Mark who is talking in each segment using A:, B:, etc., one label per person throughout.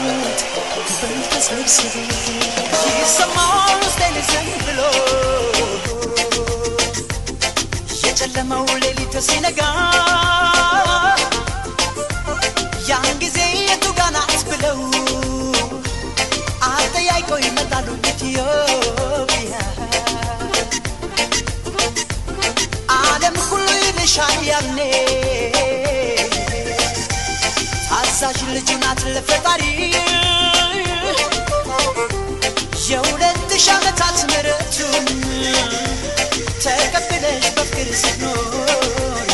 A: ያሉት በተሰብስበ ይሰማል ስቴልስን ብሎ የጨለመው ሌሊት ሲነጋ ያን ጊዜ የቱ ጋር ናት ብለው አጠያይቀው ይመጣሉ ኢትዮጵያ ዓለም ሁሉ ይልሻል ያኔ ታዛዥ ልጅ ናት ለፈጣሪ የሁለት ሺህ ዓመታት ምሕረቱን ተቀብለሽ በፍቅር ስትኖሪ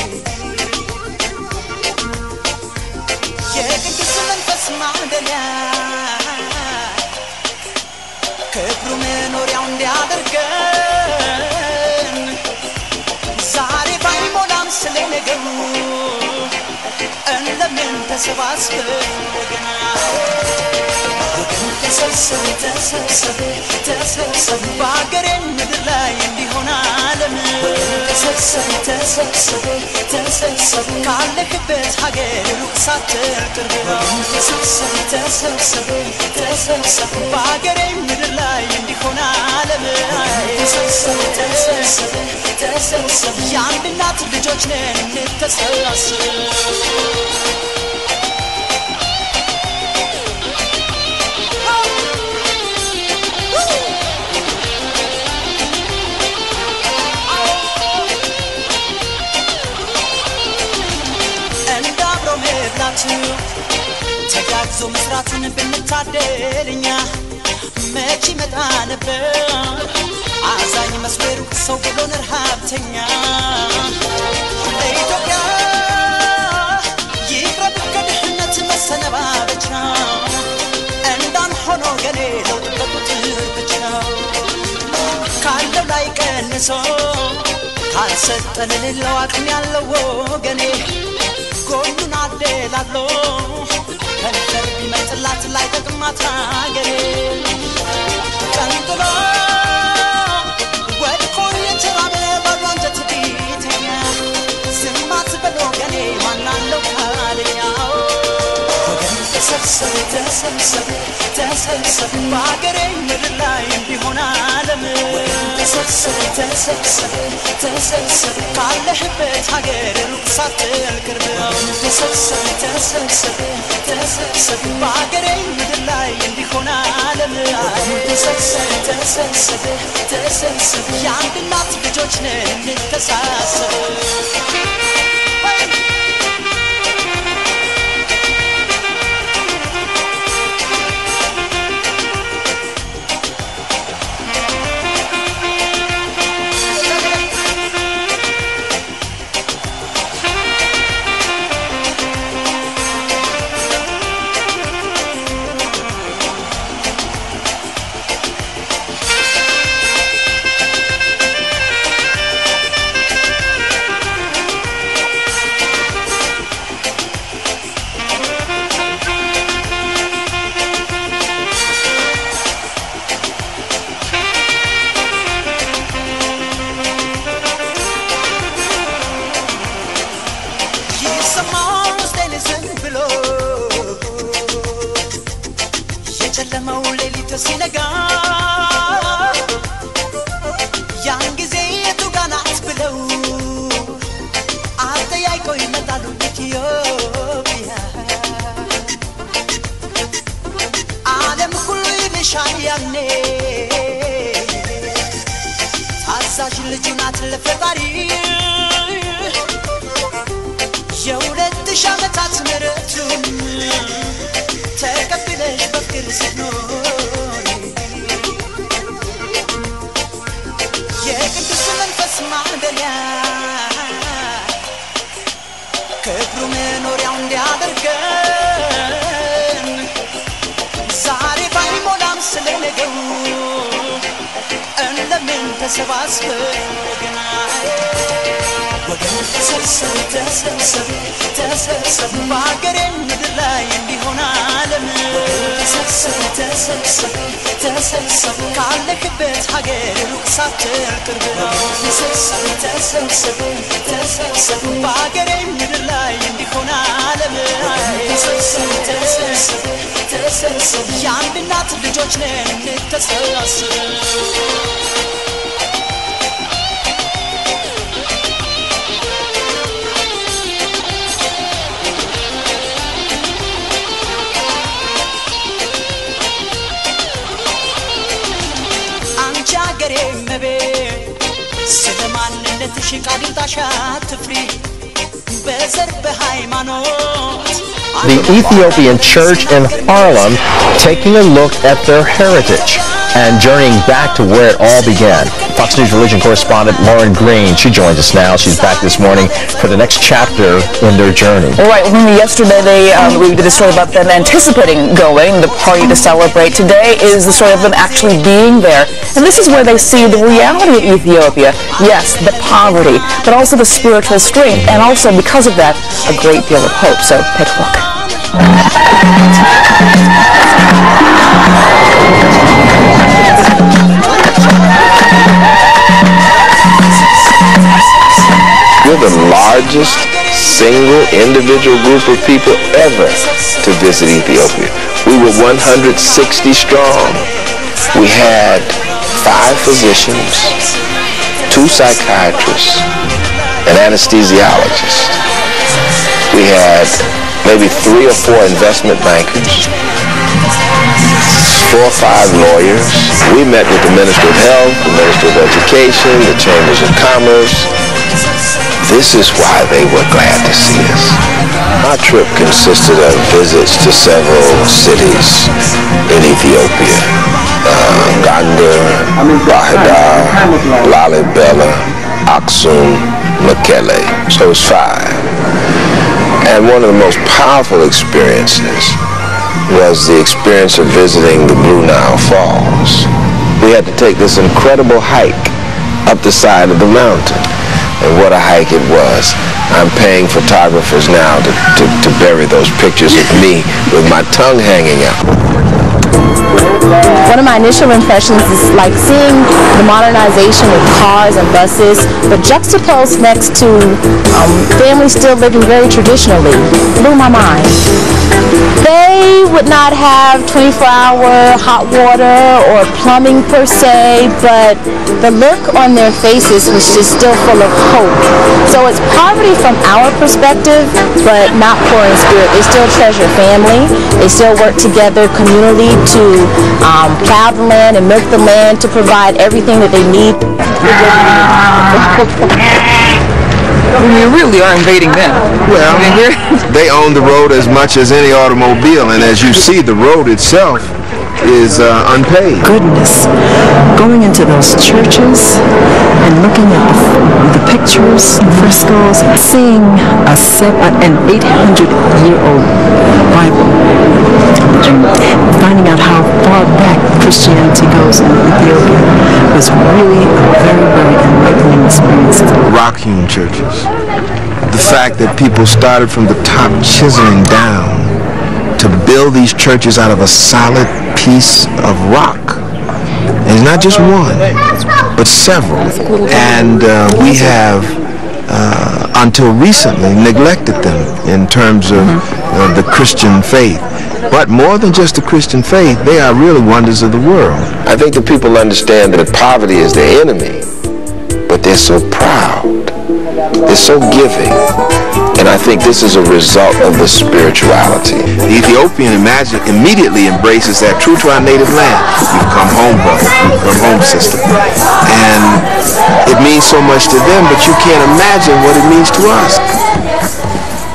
A: የቅዱስ መንፈስ ማደሪያ ክብሩ መኖሪያው እንዲያደርገን ዛሬ ባይሞላም ስለነገው እንደምን ተሰባስበን ወገና ተሰብሰብ በአገሬ ምድር ላይ እንዲሆን ዓለም ተሰብሰብ ካለህበት ሀገር ሩቅ ሳትል ቅርብ ነው ተሰብሰብ በአገሬ ምድር ላይ እንዲሆን ዓለም ተሰብሰብ የአንድ እናት ልጆች ነን እንተሳሰብ ተጋግዞ መስራቱን ብንታደልኛ መቼ መጣ ነበር አዛኝ መስበሩ ሰው ብሎን ረሃብተኛ ለኢትዮጵያ ይቅረብ ከድህነት መሰነባበቻ እንዳን ሆኖ ገኔ ለውጥ በቁጥር ብቻ ካለው ላይ ቀንሶ ካልሰጠን ሌላው አቅም ያለው ወገኔ ጎኑን አደላሎ ከንፈር ቢመጥላት ላይ ተቅማት አገሬ ቀንጥሎ ወድቆ የተራበ ባዶ አንጀት ቢተኛ ዝማት በሎ ገኔ ማናለው ካለኛው ወገን ተሰብሰብ በአገሬ ምድር ላይ እንዲሆን ዓለም ተሰብሰብ ካለህበት ሀገር ሩቅ ሳትል ቅርብ ነው ተሰብሰብ በአገሬ ምድር ላይ እንዲሆን ዓለም ተሰብሰብ የአንድ እናት ልጆች ነን እንተሳሰብ የጨለመው ሌሊት ሲነጋ ያን ጊዜ የቱ ጋር ናት ብለው አጠያይቀው ይመጣሉ ኢትዮጵያ ዓለም ሁሉ ይልሻል ያኔ ታዛዥ ልጅ ናት ለፈጣሪ የሁለት ሺህ ዓመታት ምሕረቱን ተቀብለሽ በፍቅር ስትኖሪ የቅዱስ መንፈስ ማደሪያ ክብሩ መኖሪያው እንዲያደርገን ዛሬ ባይሞላም ስለነገው እንደምን ተሰባስበን ወገና ወገን ተሰብሰብ በአገሬ ምድር ላይ እንዲሆን ዓለም ተሰብሰብ ካለህበት ሀገር ሩቅ ሳትል ቅርብ ነው ተሰብሰብ በአገሬ ምድር ላይ እንዲሆን ዓለም የአንድ እናት ልጆች ነን እንተሳሰብ
B: The Ethiopian Church in Harlem taking a look at their heritage and journeying back to where it all began. Fox News religion correspondent Lauren Green, she joins us now. She's back this morning for the next chapter in their journey.
C: All right, yesterday we did a story about them anticipating going, the party to celebrate. Today is the story of them actually being there. And this is where they see the reality of Ethiopia. Yes, the poverty, but also the spiritual strength, and also because of that, a great deal of hope. So take a look.
D: We're the largest single individual group of people ever to visit Ethiopia. We were 160 strong. We had 5 physicians, 2 psychiatrists, an anesthesiologist. We had maybe 3 or 4 investment bankers, 4 or 5 lawyers. We met with the Minister of Health, the Minister of Education, the Chambers of Commerce. This is why they were glad to see us. Our trip consisted of visits to several cities in Ethiopia. Gondar, Bahadar, Lalibela, Aksum, Mekele. So it was 5. And one of the most powerful experiences was the experience of visiting the Blue Nile Falls. We had to take this incredible hike up the side of the mountain. And what a hike it was. I'm paying photographers now to bury those pictures of me with my tongue hanging out.
E: One of my initial impressions is like seeing the modernization with cars and buses, but juxtaposed next to families still living very traditionally. Blew my mind. They would not have 24-hour hot water or plumbing per se, but the look on their faces was just still full of hope. So it's poverty from our perspective, but not poor in spirit. They still treasure family. They still work together communally to plow the land and milk the land to provide everything that they need.
C: You really are invading them.
D: Well, they own the road as much as any automobile, and as you see, the road itself is unpaved.
F: Goodness, going into those churches and looking at the pictures, the frescoes, seeing an 800-year-old Bible, and finding out how far back Christianity goes in Ethiopia was really a very, very enlightening experience.
D: Rock-hewn churches. The fact that people started from the top chiseling down to build these churches out of a solid piece of rock. And it's not just one, but several. And we have, until recently, neglected them in terms of the Christian faith. But more than just the Christian faith, they are really wonders of the world. I think that people understand that poverty is the enemy, but they're so proud. They're so giving. And I think this is a result of the spirituality. The Ethiopian immediately embraces that true to our native land. We've come home, brother. We've come home, sister. And it means so much to them, but you can't imagine what it means to us.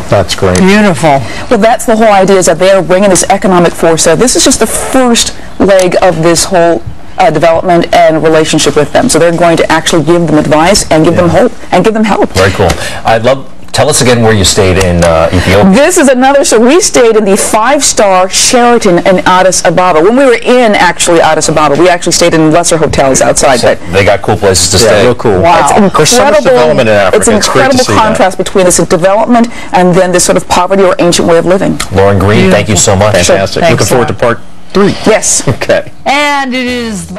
B: That's great.
C: Beautiful. Well, that's the whole idea, is that they're bringing this economic force. This is just the first leg of this whole development and relationship with them. So they're going to actually give them advice and give them hope and give them help.
B: Very cool. Tell us again where you stayed in Ethiopia.
C: This is another, so we stayed in the 5-star Sheraton in Addis Ababa. When we were in, actually, Addis Ababa, we actually stayed in lesser hotels outside.
B: So they got cool places to stay.
C: Real cool. Wow. It's incredible.
B: There's so much development in Africa.
C: It's an incredible contrast between this development and then this sort of poverty or ancient way of living.
B: Lauren Green, thank you so much.
C: Fantastic.
B: Looking forward to part 3.
C: Yes.
B: Okay.
G: And it is